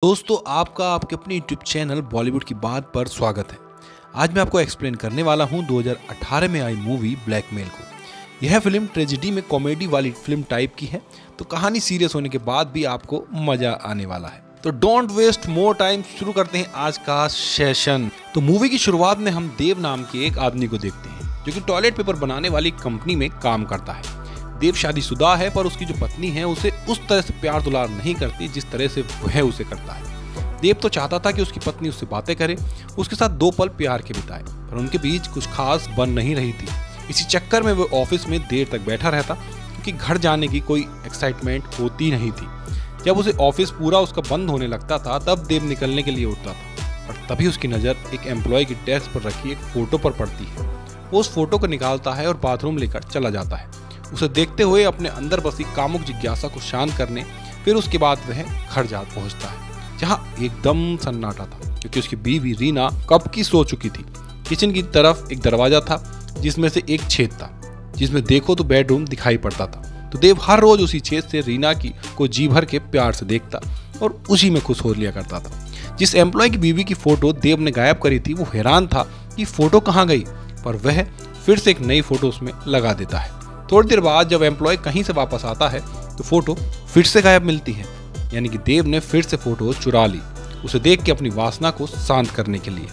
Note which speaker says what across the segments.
Speaker 1: दोस्तों आपका आपके अपने यूट्यूब चैनल बॉलीवुड की बात पर स्वागत है। आज मैं आपको एक्सप्लेन करने वाला हूं 2018 में आई मूवी ब्लैकमेल को। यह फिल्म ट्रेजेडी में कॉमेडी वाली फिल्म टाइप की है, तो कहानी सीरियस होने के बाद भी आपको मजा आने वाला है। तो डोंट वेस्ट मोर टाइम, शुरू करते हैं आज का सेशन। तो मूवी की शुरुआत में हम देव नाम के एक आदमी को देखते हैं जो कि टॉयलेट पेपर बनाने वाली कंपनी में काम करता है। देव शादीशुदा है, पर उसकी जो पत्नी है उसे उस तरह से प्यार दुलार नहीं करती जिस तरह से वह उसे करता है। देव तो चाहता था कि उसकी पत्नी उससे बातें करे, उसके साथ 2 पल प्यार के बिताए, पर उनके बीच कुछ खास बन नहीं रही थी। इसी चक्कर में वह ऑफिस में देर तक बैठा रहता, क्योंकि घर जाने की कोई एक्साइटमेंट होती नहीं थी। जब उसे ऑफिस पूरा उसका बंद होने लगता था, तब देव निकलने के लिए उठता था, पर तभी उसकी नज़र एक एम्प्लॉय की डेस्क पर रखी एक फोटो पर पड़ती है। वो उस फोटो को निकालता है और बाथरूम लेकर चला जाता है, उसे देखते हुए अपने अंदर बसी कामुक जिज्ञासा को शांत करने। फिर उसके बाद वह घर जा पहुंचता है, जहां एकदम सन्नाटा था, क्योंकि उसकी बीवी रीना कब की सो चुकी थी। किचन की तरफ एक दरवाजा था जिसमें से एक छेद था, जिसमें देखो तो बेडरूम दिखाई पड़ता था। तो देव हर रोज उसी छेद से रीना को जी भर के प्यार से देखता और उसी में खुश हो लिया करता था। जिस एम्प्लॉय की बीवी की फोटो देव ने गायब करी थी, वो हैरान था कि फोटो कहाँ गई, पर वह फिर से एक नई फोटो उसमें लगा देता है। थोड़ी देर बाद जब एम्प्लॉय कहीं से वापस आता है, तो फोटो फिर से गायब मिलती है, यानी कि देव ने फिर से फोटो चुरा ली, उसे देख के अपनी वासना को शांत करने के लिए।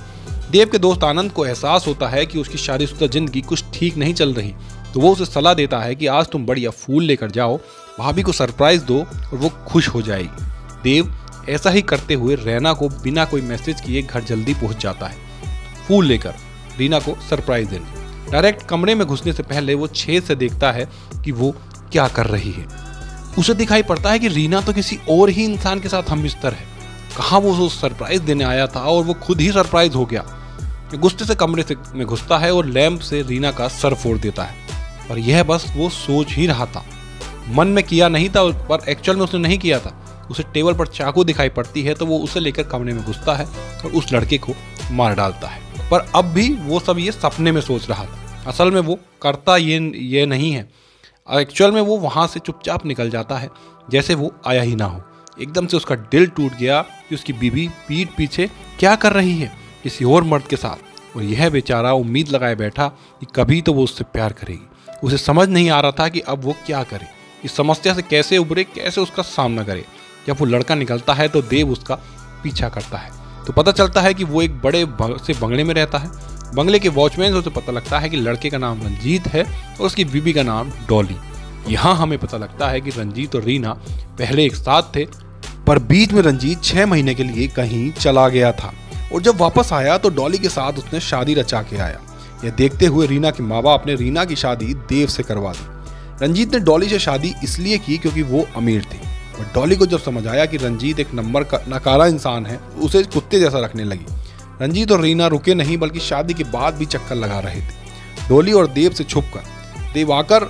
Speaker 1: देव के दोस्त आनंद को एहसास होता है कि उसकी शादीशुदा जिंदगी कुछ ठीक नहीं चल रही, तो वो उसे सलाह देता है कि आज तुम बढ़िया फूल लेकर जाओ, भाभी को सरप्राइज दो और वो खुश हो जाएगी। देव ऐसा ही करते हुए रैना को बिना कोई मैसेज किए घर जल्दी पहुंच जाता है, फूल लेकर रीना को सरप्राइज देने। डायरेक्ट कमरे में घुसने से पहले वो छेद से देखता है कि वो क्या कर रही है। उसे दिखाई पड़ता है कि रीना तो किसी और ही इंसान के साथ हमबिस्तर है। कहाँ वो सरप्राइज देने आया था और वो खुद ही सरप्राइज हो गया। गुस्से से कमरे में घुसता है और लैंप से रीना का सर फोड़ देता है, पर यह बस वो सोच ही रहा था, मन में किया नहीं था, पर एक्चुअल में उसने नहीं किया था। उसे टेबल पर चाकू दिखाई पड़ती है, तो वो उसे लेकर कमरे में घुसता है और उस लड़के को मार डालता है। पर अब भी वो सब ये सपने में सोच रहा था, असल में वो करता ये नहीं है। एक्चुअल में वो वहाँ से चुपचाप निकल जाता है, जैसे वो आया ही ना हो। एकदम से उसका दिल टूट गया कि उसकी बीवी पीठ पीछे क्या कर रही है, किसी और मर्द के साथ, और यह बेचारा उम्मीद लगाए बैठा कि कभी तो वो उससे प्यार करेगी। उसे समझ नहीं आ रहा था कि अब वो क्या करे, इस समस्या से कैसे उभरे, कैसे उसका सामना करे। जब वो लड़का निकलता है तो देव उसका पीछा करता है, तो पता चलता है कि वो एक बड़े से बंगले में रहता है। बंगले के वॉचमैन से उसे पता लगता है कि लड़के का नाम रंजीत है और उसकी बीबी का नाम डॉली। यहाँ हमें पता लगता है कि रंजीत और रीना पहले एक साथ थे, पर बीच में रंजीत 6 महीने के लिए कहीं चला गया था, और जब वापस आया तो डॉली के साथ उसने शादी रचा के आया। यह देखते हुए रीना के माँ बाप ने रीना की शादी देव से करवा दी। रंजीत ने डॉली से शादी इसलिए की क्योंकि वो अमीर थी, और डॉली को जब समझ आया कि रंजीत एक नंबर का नकारा इंसान है, उसे कुत्ते जैसा रखने लगी। रंजीत और रीना रुके नहीं, बल्कि शादी के बाद भी चक्कर लगा रहे थे। डॉली और देव से छुपकर। देव आकर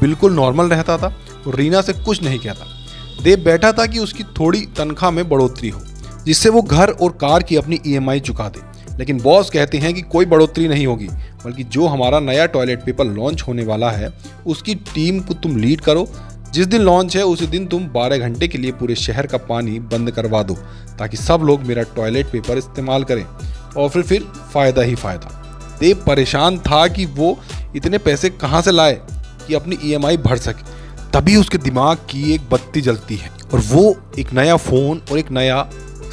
Speaker 1: बिल्कुल नॉर्मल रहता था और रीना से कुछ नहीं कहता। देव बैठा था कि उसकी थोड़ी तनख्वाह में बढ़ोतरी हो, जिससे वो घर और कार की अपनी EMI चुका दे। लेकिन बॉस कहते हैं कि कोई बढ़ोतरी नहीं होगी, बल्कि जो हमारा नया टॉयलेट पेपर लॉन्च होने वाला है, उसकी टीम को तुम लीड करो। जिस दिन लॉन्च है उसी दिन तुम 12 घंटे के लिए पूरे शहर का पानी बंद करवा दो, ताकि सब लोग मेरा टॉयलेट पेपर इस्तेमाल करें, और फिर फ़ायदा ही फ़ायदा। देव परेशान था कि वो इतने पैसे कहाँ से लाए कि अपनी EMI भर सके। तभी उसके दिमाग की एक बत्ती जलती है, और वो एक नया फ़ोन और एक नया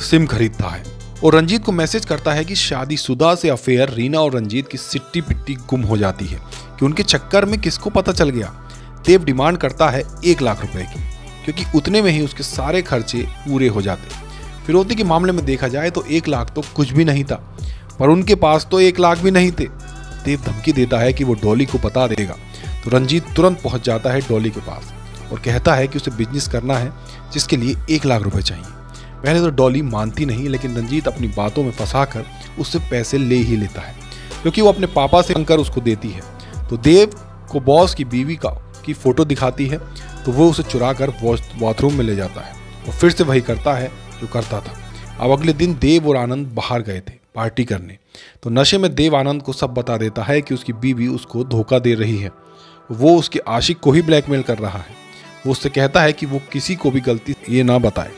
Speaker 1: सिम खरीदता है, और रंजीत को मैसेज करता है कि शादीशुदा से अफेयर रीना और रंजीत की सिट्टी पिट्टी गुम हो जाती है, कि उनके चक्कर में किसको पता चल गया। देव डिमांड करता है 1 लाख रुपए की, क्योंकि उतने में ही उसके सारे खर्चे पूरे हो जाते। फिरौती के मामले में देखा जाए तो 1 लाख तो कुछ भी नहीं था, पर उनके पास तो 1 लाख भी नहीं थे। देव धमकी देता है कि वो डॉली को बता देगा, तो रंजीत तुरंत पहुंच जाता है डॉली के पास और कहता है कि उसे बिजनेस करना है, जिसके लिए 1 लाख रुपए चाहिए। पहले तो डॉली मानती नहीं, लेकिन रंजीत अपनी बातों में फंसाकर उससे पैसे ले ही लेता है, क्योंकि वो अपने पापा से मांगकर उसको देती है। तो देव को बॉस की बीवी की फोटो दिखाती है, तो वो उसे चुरा कर बाथरूम में ले जाता है और फिर से वही करता है जो करता था। अब अगले दिन देव और आनंद बाहर गए थे पार्टी करने, तो नशे में देव आनंद को सब बता देता है कि उसकी बीवी उसको धोखा दे रही है, वो उसके आशिक को ही ब्लैकमेल कर रहा है। वो उससे कहता है कि वो किसी को भी गलती ये ना बताए।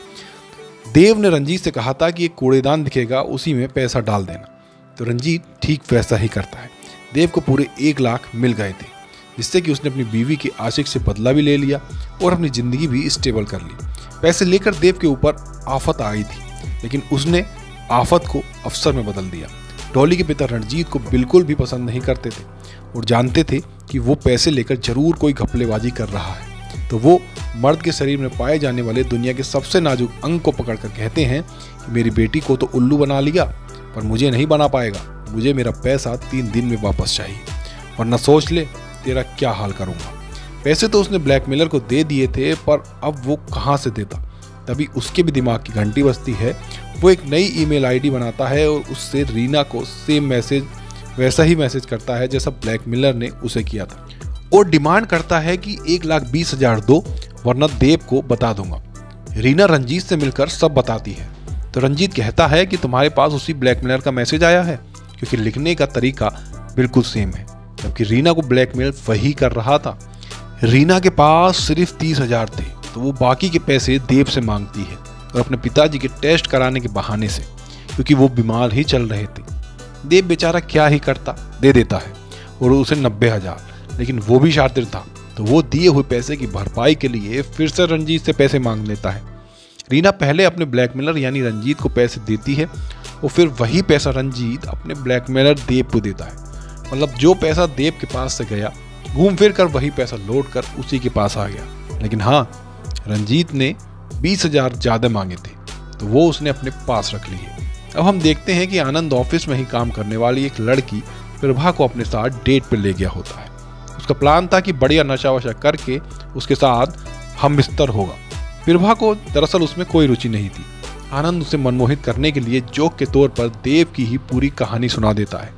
Speaker 1: देव ने रंजीत से कहा था कि एक कूड़ेदान दिखेगा, उसी में पैसा डाल देना। तो रंजीत ठीक वैसा ही करता है। देव को पूरे 1 लाख मिल गए थे, जिससे कि उसने अपनी बीवी के आशिक से बदला भी ले लिया और अपनी ज़िंदगी भी स्टेबल कर ली। पैसे लेकर देव के ऊपर आफत आई थी, लेकिन उसने आफत को अवसर में बदल दिया। डॉली के पिता रणजीत को बिल्कुल भी पसंद नहीं करते थे और जानते थे कि वो पैसे लेकर जरूर कोई घपलेबाजी कर रहा है। तो वो मर्द के शरीर में पाए जाने वाले दुनिया के सबसे नाजुक अंग को पकड़कर कहते हैं कि मेरी बेटी को तो उल्लू बना लिया, पर मुझे नहीं बना पाएगा। मुझे मेरा पैसा 3 दिन में वापस चाहिए, वरना सोच ले तेरा क्या हाल करूँगा। पैसे तो उसने ब्लैकमेलर को दे दिए थे, पर अब वो कहाँ से देता। तभी उसके भी दिमाग की घंटी बजती है। वो एक नई ईमेल आईडी बनाता है और उससे रीना को वैसा ही मैसेज करता है जैसा ब्लैकमेलर ने उसे किया था, और डिमांड करता है कि 1,20,000 दो, वरना देव को बता दूंगा। रीना रंजीत से मिलकर सब बताती है। तो रंजीत कहता है कि तुम्हारे पास उसी ब्लैकमेलर का मैसेज आया है, क्योंकि लिखने का तरीका बिल्कुल सेम है, जबकि रीना को ब्लैकमेल वही कर रहा था। रीना के पास सिर्फ 30,000 थे, तो वो बाकी के पैसे देव से मांगती है, और अपने पिताजी के टेस्ट कराने के बहाने से, क्योंकि वो बीमार ही चल रहे थे। देव बेचारा क्या ही करता, दे देता है और उसे 90,000, लेकिन वो भी शातिर था, तो वो दिए हुए पैसे की भरपाई के लिए फिर से रंजीत से पैसे मांग लेता है। रीना पहले अपने ब्लैकमेलर यानी रंजीत को पैसे देती है और फिर वही पैसा रंजीत अपने ब्लैकमेलर देव को देता है। मतलब जो पैसा देव के पास से गया, घूम फिर कर वही पैसा लौट कर उसी के पास आ गया। लेकिन हाँ, रंजीत ने 20,000 ज़्यादा मांगे थे, तो वो उसने अपने पास रख लिए। अब हम देखते हैं कि आनंद ऑफिस में ही काम करने वाली एक लड़की प्रभा को अपने साथ डेट पर ले गया होता है। उसका प्लान था कि बढ़िया नशा वशा करके उसके साथ हम बिस्तर होगा। प्रभा को दरअसल उसमें कोई रुचि नहीं थी। आनंद उसे मनमोहित करने के लिए जोक के तौर पर देव की ही पूरी कहानी सुना देता है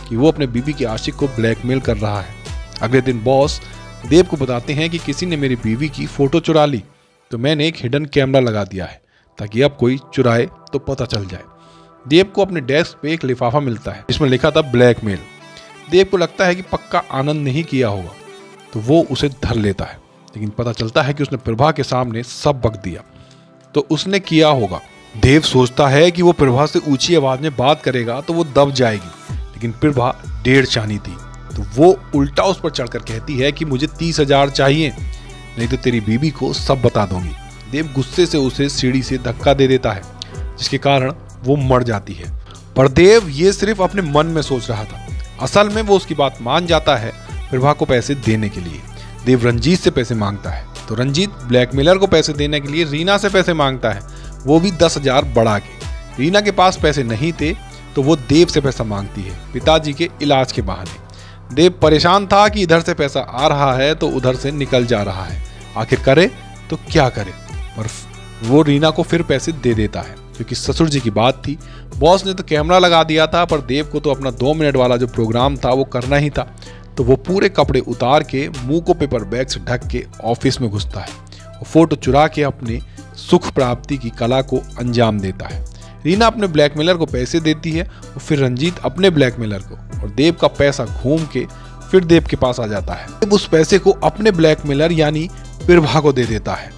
Speaker 1: कि वो अपने बीवी के आशिक को ब्लैकमेल कर रहा है। अगले दिन बॉस देव को बताते हैं कि किसी ने मेरी बीवी की फोटो चुरा ली, तो मैंने एक हिडन कैमरा लगा दिया है ताकि अब कोई चुराए तो पता चल जाए। देव को अपने डेस्क पे एक लिफाफा मिलता है जिसमें लिखा था ब्लैकमेल। देव को लगता है कि पक्का आनंद नहीं किया होगा, तो वो उसे धर लेता है, लेकिन पता चलता है कि उसने प्रभा के सामने सब बक दिया, तो उसने किया होगा। देव सोचता है कि वो प्रभा से ऊंची आवाज में बात करेगा तो वो दब जाएगी, लेकिन प्रभा 1.5 चानी थी, तो वो उल्टा उस पर चढ़कर कहती है कि मुझे 30,000 चाहिए, नहीं तो तेरी बीबी को सब बता दूंगी। देव गुस्से से उसे सीढ़ी से धक्का दे देता है, जिसके कारण वो मर जाती है। पर देव ये सिर्फ अपने मन में सोच रहा था, असल में वो उसकी बात मान जाता है प्रभा को पैसे देने के लिए। देव रंजीत से पैसे मांगता है, तो रंजीत ब्लैकमेलर को पैसे देने के लिए रीना से पैसे मांगता है, वो भी 10,000 बढ़ा के। रीना के पास पैसे नहीं थे, तो वो देव से पैसा मांगती है पिताजी के इलाज के बहाने। देव परेशान था कि इधर से पैसा आ रहा है तो उधर से निकल जा रहा है, आखिर करे तो क्या करे। पर वो रीना को फिर पैसे दे देता है, क्योंकि ससुर जी की बात थी। बॉस ने तो कैमरा लगा दिया था, पर देव को तो अपना 2 मिनट वाला जो प्रोग्राम था वो करना ही था। तो वो पूरे कपड़े उतार के मुंह को पेपर बैग से ढक के ऑफिस में घुसता है और फोटो चुरा के अपने सुख प्राप्ति की कला को अंजाम देता है। रीना अपने ब्लैकमेलर को पैसे देती है और फिर रंजीत अपने ब्लैकमेलर को, और देव का पैसा घूम के फिर देव के पास आ जाता है। देव उस पैसे को अपने ब्लैकमेलर यानी प्रभा को दे देता है।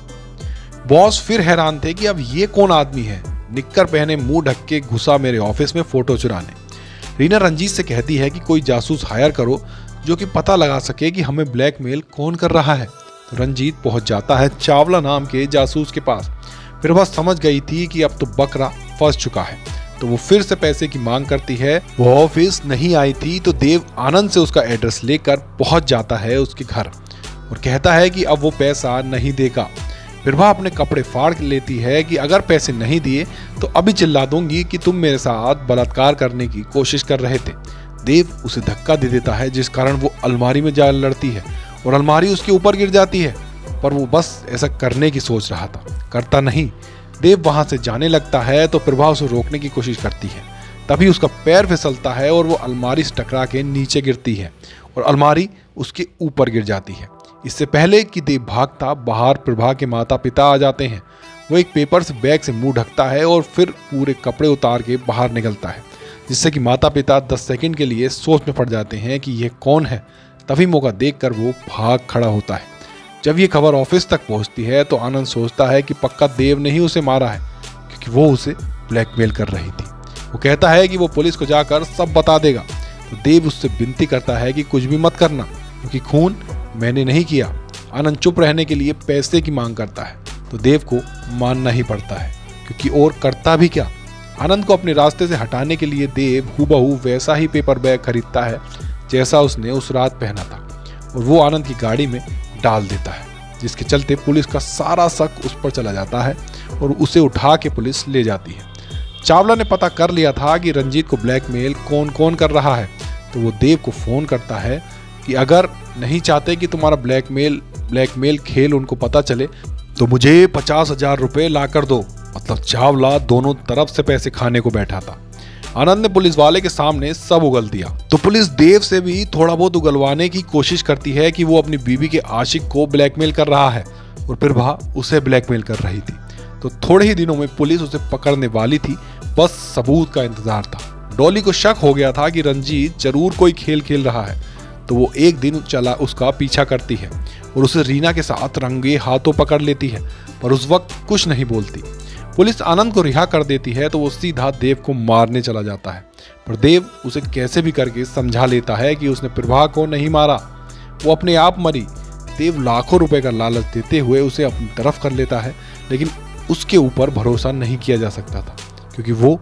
Speaker 1: बॉस फिर हैरान थे कि अब ये कौन आदमी है, निक्कर पहने मुंह ढक के घुसा मेरे ऑफिस में फोटो चुराने। रीना रंजीत से कहती है कि कोई जासूस हायर करो जो कि पता लगा सके कि हमें ब्लैकमेल कौन कर रहा है। तो रंजीत पहुंच जाता है चावला नाम के जासूस के पास। प्रभा समझ गई थी कि अब तो बकरा फंस चुका है, तो वो फिर से पैसे की मांग करती है। वो ऑफिस नहीं आई थी, तो देव आनंद से उसका एड्रेस लेकर पहुंच जाता है उसके घर और कहता है कि अब वो पैसा नहीं देगा। प्रभा अपने कपड़े फाड़ लेती है कि अगर पैसे नहीं दिए तो अभी चिल्ला दूंगी कि तुम मेरे साथ बलात्कार करने की कोशिश कर रहे थे। देव उसे धक्का दे देता है, जिस कारण वो अलमारी में जा लड़ती है और अलमारी उसके ऊपर गिर जाती है, पर वो बस ऐसा करने की सोच रहा था, करता नहीं। देव वहां से जाने लगता है तो प्रभा उसे रोकने की कोशिश करती है, तभी उसका पैर फिसलता है और वो अलमारी से टकरा के नीचे गिरती है और अलमारी उसके ऊपर गिर जाती है। इससे पहले कि देव भागता, बाहर प्रभा के माता पिता आ जाते हैं। वो एक पेपर से बैग से मुंह ढकता है और फिर पूरे कपड़े उतार के बाहर निकलता है, जिससे कि माता पिता 10 सेकंड के लिए सोच में पड़ जाते हैं कि यह कौन है। तभी मौका देखकर वो भाग खड़ा होता है। जब ये खबर ऑफिस तक पहुंचती है तो आनंद सोचता है कि पक्का देव ने ही उसे मारा है, क्योंकि वो उसे ब्लैकमेल कर रही थी। वो कहता है कि वो पुलिस को जाकर सब बता देगा। तो देव उससे विनती करता है कि कुछ भी मत करना, क्योंकि खून मैंने नहीं किया। आनंद चुप रहने के लिए पैसे की मांग करता है, तो देव को मानना ही पड़ता है, क्योंकि और करता भी क्या। आनंद को अपने रास्ते से हटाने के लिए देव हूबहू वैसा ही पेपर बैग खरीदता है जैसा उसने उस रात पहना था, और वो आनंद की गाड़ी में डाल देता है, जिसके चलते पुलिस का सारा शक उस पर चला जाता है और उसे उठा के पुलिस ले जाती है। चावला ने पता कर लिया था कि रंजीत को ब्लैकमेल कौन कौन कर रहा है, तो वो देव को फ़ोन करता है कि अगर नहीं चाहते कि तुम्हारा ब्लैकमेल खेल उनको पता चले तो मुझे 50,000 रुपये ला कर दो। मतलब चावला दोनों तरफ से पैसे खाने को बैठा था। आनंद ने पुलिस वाले के सामने सब उगल दिया, तो पुलिस देव से भी थोड़ा बहुत उगलवाने की कोशिश करती है कि वो अपनी बीवी के आशिक को ब्लैकमेल कर रहा है और फिर वह उसे ब्लैकमेल कर रही थी। तो थोड़े ही दिनों में पुलिस उसे पकड़ने वाली थी, बस सबूत का इंतजार था। डॉली को शक हो गया था कि रंजीत जरूर कोई खेल खेल रहा है, तो वो एक दिन चला उसका पीछा करती है और उसे रीना के साथ रंगे हाथों पकड़ लेती है, पर उस वक्त कुछ नहीं बोलती। पुलिस आनंद को रिहा कर देती है तो वो सीधा देव को मारने चला जाता है, पर देव उसे कैसे भी करके समझा लेता है कि उसने प्रभा को नहीं मारा, वो अपने आप मरी। देव लाखों रुपए का लालच देते हुए उसे अपनी तरफ कर लेता है, लेकिन उसके ऊपर भरोसा नहीं किया जा सकता था, क्योंकि वो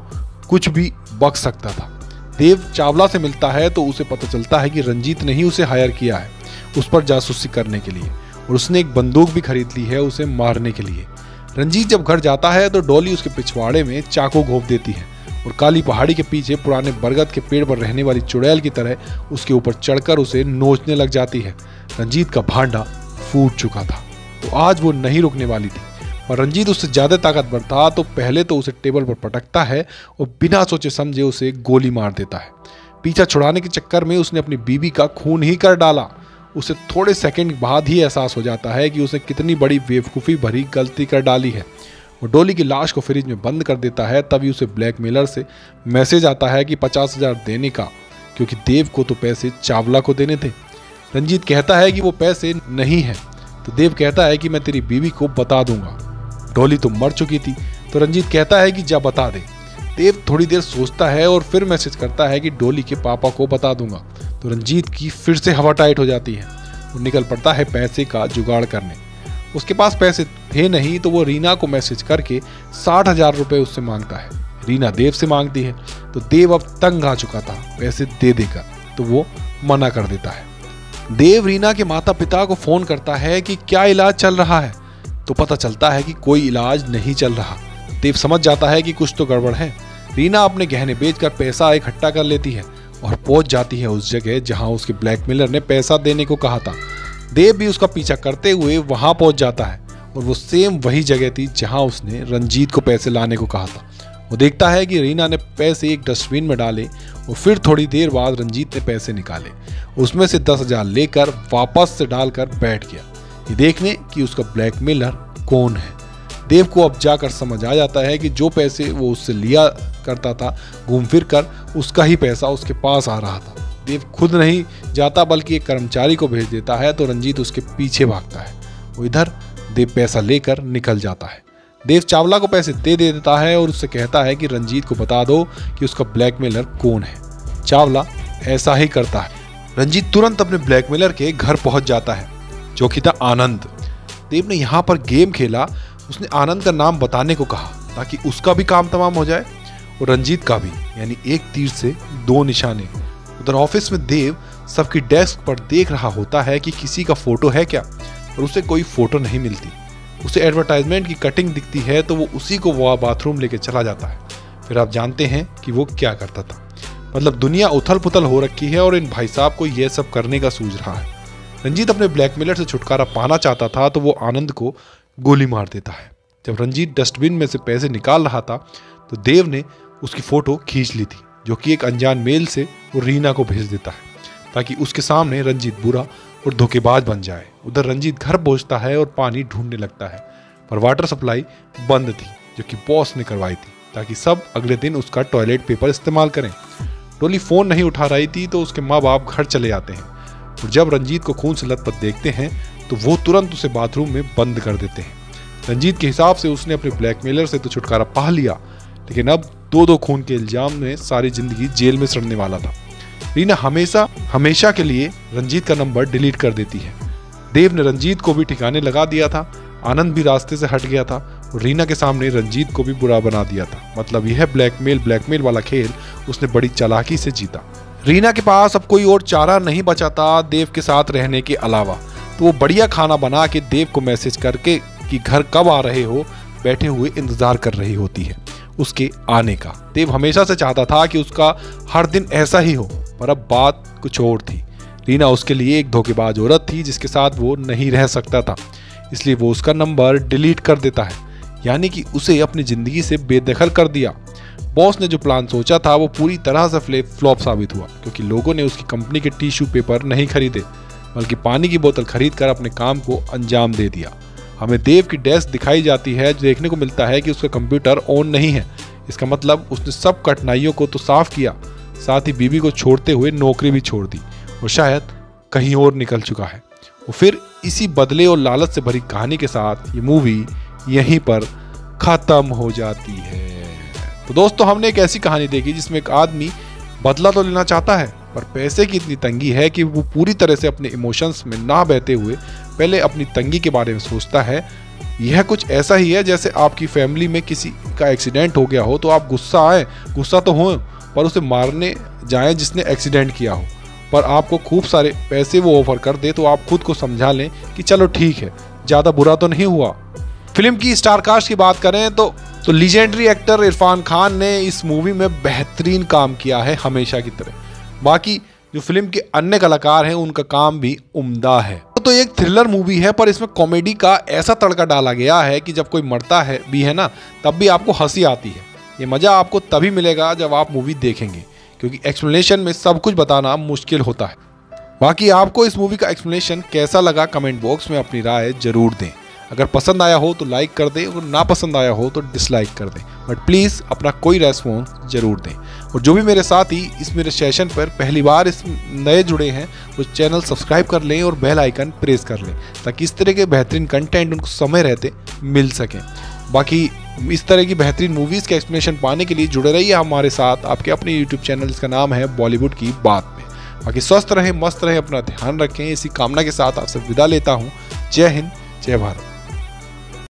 Speaker 1: कुछ भी बक सकता था। देव चावला से मिलता है तो उसे पता चलता है कि रंजीत ने ही उसे हायर किया है उस पर जासूसी करने के लिए, और उसने एक बंदूक भी खरीद ली है उसे मारने के लिए। रंजीत जब घर जाता है तो डॉली उसके पिछवाड़े में चाकू घोंप देती है और काली पहाड़ी के पीछे पुराने बरगद के पेड़ पर रहने वाली चुड़ैल की तरह उसके ऊपर चढ़कर उसे नोचने लग जाती है। रंजीत का भांडा फूट चुका था, तो आज वो नहीं रुकने वाली थी, पर रंजीत उससे ज्यादा ताकतवर था, तो पहले तो उसे टेबल पर पटकता है और बिना सोचे समझे उसे गोली मार देता है। पीछा छुड़ाने के चक्कर में उसने अपनी बीवी का खून ही कर डाला। उसे थोड़े सेकंड बाद ही एहसास हो जाता है कि उसने कितनी बड़ी बेवकूफ़ी भरी गलती कर डाली है। वो डॉली की लाश को फ्रिज में बंद कर देता है। तभी उसे ब्लैकमेलर से मैसेज आता है कि 50,000 देने का, क्योंकि देव को तो पैसे चावला को देने थे। रंजीत कहता है कि वो पैसे नहीं है, तो देव कहता है कि मैं तेरी बीवी को बता दूंगा। डॉली तो मर चुकी थी, तो रंजीत कहता है कि जा बता दे। देव थोड़ी देर सोचता है और फिर मैसेज करता है कि डॉली के पापा को बता दूंगा। तो रंजीत की फिर से हवा टाइट हो जाती है। वो निकल पड़ता है पैसे का जुगाड़ करने। उसके पास पैसे थे नहीं, तो वो रीना को मैसेज करके 60,000 रुपये उससे मांगता है। रीना देव से मांगती है, तो देव अब तंग आ चुका था पैसे दे देकर, तो वो मना कर देता है। देव रीना के माता पिता को फोन करता है कि क्या इलाज चल रहा है, तो पता चलता है कि कोई इलाज नहीं चल रहा। देव समझ जाता है कि कुछ तो गड़बड़ है। रीना अपने गहने बेचकर पैसा इकट्ठा कर लेती है और पहुंच जाती है उस जगह जहां उसके ब्लैकमेलर ने पैसा देने को कहा था। देव भी उसका पीछा करते हुए वहां पहुंच जाता है और वो सेम वही जगह थी जहां उसने रंजीत को पैसे लाने को कहा था। वो देखता है कि रीना ने पैसे एक डस्टबिन में डाले और फिर थोड़ी देर बाद रंजीत ने पैसे निकाले। उसमें से 10,000 लेकर वापस से डालकर बैठ गया, ये देखने कि उसका ब्लैकमेलर कौन है। देव को अब जाकर समझ आ जाता है कि जो पैसे वो उससे लिया करता था घूम फिर कर उसका ही पैसा उसके पास आ रहा था। देव खुद नहीं जाता बल्कि एक कर्मचारी को भेज देता है, तो रंजीत उसके पीछे भागता है। वो इधर देव पैसा लेकर निकल जाता है। देव चावला को पैसे दे देता है और उससे कहता है कि रंजीत को बता दो कि उसका ब्लैकमेलर कौन है। चावला ऐसा ही करता है। रंजीत तुरंत अपने ब्लैकमेलर के घर पहुंच जाता है, जो कि था आनंद। देव ने यहाँ पर गेम खेला। उसने आनंद का नाम बताने को कहा ताकि उसका भी काम तमाम हो जाए और रंजीत का भी, यानी एक तीर से दो निशाने। उधर ऑफिस में देव सबकी डेस्क पर देख रहा होता है कि किसी का फोटो है क्या, और उसे कोई फोटो नहीं मिलती। उसे एडवर्टाइजमेंट की कटिंग दिखती है, तो वो उसी को वह बाथरूम लेके चला जाता है। फिर आप जानते हैं कि वो क्या करता था। मतलब दुनिया उथल पुथल हो रखी है और इन भाई साहब को यह सब करने का सूझ रहा है। रंजीत अपने ब्लैकमेलर से छुटकारा पाना चाहता था, तो वो आनंद को गोली मार देता है। जब रंजीत डस्टबिन में से पैसे निकाल रहा था, तो देव ने उसकी फोटो खींच ली थी, जो कि एक अनजान मेल से वो रीना को भेज देता है, ताकि उसके सामने रंजीत बुरा और धोखेबाज बन जाए। उधर रंजीत घर पहुंचता है और पानी ढूंढने लगता है, पर वाटर सप्लाई बंद थी, जो कि बॉस ने करवाई थी, ताकि सब अगले दिन उसका टॉयलेट पेपर इस्तेमाल करें। डॉली फोन नहीं उठा रही थी, तो उसके माँ बाप घर चले जाते हैं, और जब रंजीत को खून से लथपथ देखते हैं तो वो तुरंत उसे बाथरूम में बंद कर देते हैं। रंजीत के हिसाब से उसने अपने ब्लैकमेलर से तो छुटकारा पा लिया, लेकिन अब 2-2 खून के इल्जाम में सारी जिंदगी जेल में सड़ने वाला था। रीना हमेशा के लिए रंजीत का नंबर डिलीट कर देती है। देव ने रंजीत को भी ठिकाने लगा दिया था, आनंद भी रास्ते से हट गया था और रीना के सामने रंजीत को भी बुरा बना दिया था। मतलब यह ब्लैकमेल वाला खेल उसने बड़ी चालाकी से जीता। रीना के पास अब कोई और चारा नहीं बचा था देव के साथ रहने के अलावा, तो वो बढ़िया खाना बना के देव को मैसेज करके कि घर कब आ रहे हो बैठे हुए इंतजार कर रही होती है उसके आने का। देव हमेशा से चाहता था कि उसका हर दिन ऐसा ही हो, पर अब बात कुछ और थी। रीना उसके लिए एक धोखेबाज औरत थी जिसके साथ वो नहीं रह सकता था, इसलिए वो उसका नंबर डिलीट कर देता है, यानी कि उसे अपनी जिंदगी से बेदखल कर दिया। बॉस ने जो प्लान सोचा था वो पूरी तरह से फ्लॉप साबित हुआ, क्योंकि लोगों ने उसकी कंपनी के टिश्यू पेपर नहीं खरीदे बल्कि पानी की बोतल खरीदकर अपने काम को अंजाम दे दिया। हमें देव की डेस्क दिखाई जाती है, जो देखने को मिलता है कि उसका कंप्यूटर ऑन नहीं है। इसका मतलब उसने सब कठिनाइयों को तो साफ किया, साथ ही बीबी को छोड़ते हुए नौकरी भी छोड़ दी और शायद कहीं और निकल चुका है। और फिर इसी बदले और लालच से भरी कहानी के साथ ये मूवी यहीं पर खत्म हो जाती है। तो दोस्तों, हमने एक ऐसी कहानी देखी जिसमें एक आदमी बदला तो लेना चाहता है, पर पैसे की इतनी तंगी है कि वो पूरी तरह से अपने इमोशंस में ना बहते हुए पहले अपनी तंगी के बारे में सोचता है। यह कुछ ऐसा ही है जैसे आपकी फैमिली में किसी का एक्सीडेंट हो गया हो तो आप गुस्सा तो हो, पर उसे मारने जाएं जिसने एक्सीडेंट किया हो, पर आपको खूब सारे पैसे वो ऑफर कर दे तो आप खुद को समझा लें कि चलो ठीक है, ज़्यादा बुरा तो नहीं हुआ। फिल्म की स्टार कास्ट की बात करें तो लीजेंडरी एक्टर इरफान खान ने इस मूवी में बेहतरीन काम किया है हमेशा की तरह। बाकी जो फिल्म के अन्य कलाकार हैं उनका काम भी उम्दा है। तो एक थ्रिलर मूवी है, पर इसमें कॉमेडी का ऐसा तड़का डाला गया है कि जब कोई मरता है भी है ना, तब भी आपको हंसी आती है। ये मज़ा आपको तभी मिलेगा जब आप मूवी देखेंगे, क्योंकि एक्सप्लेनेशन में सब कुछ बताना मुश्किल होता है। बाकी आपको इस मूवी का एक्सप्लेनेशन कैसा लगा कमेंट बॉक्स में अपनी राय जरूर दें। अगर पसंद आया हो तो लाइक कर दें, अगर ना पसंद आया हो तो डिसलाइक कर दें, बट प्लीज़ अपना कोई रेस्पॉन्स जरूर दें। और जो भी मेरे साथी इस मेरे सेशन पर पहली बार इस नए जुड़े हैं वो चैनल सब्सक्राइब कर लें और बेल आइकन प्रेस कर लें, ताकि इस तरह के बेहतरीन कंटेंट उनको समय रहते मिल सकें। बाकी इस तरह की बेहतरीन मूवीज़ के एक्सप्लेनेशन पाने के लिए जुड़े रहिए हमारे साथ आपके अपने यूट्यूब चैनल, जिसका नाम है बॉलीवुड की बात में। बाकी स्वस्थ रहें, मस्त रहें, अपना ध्यान रखें, इसी कामना के साथ आपसे विदा लेता हूँ। जय हिंद, जय भारत।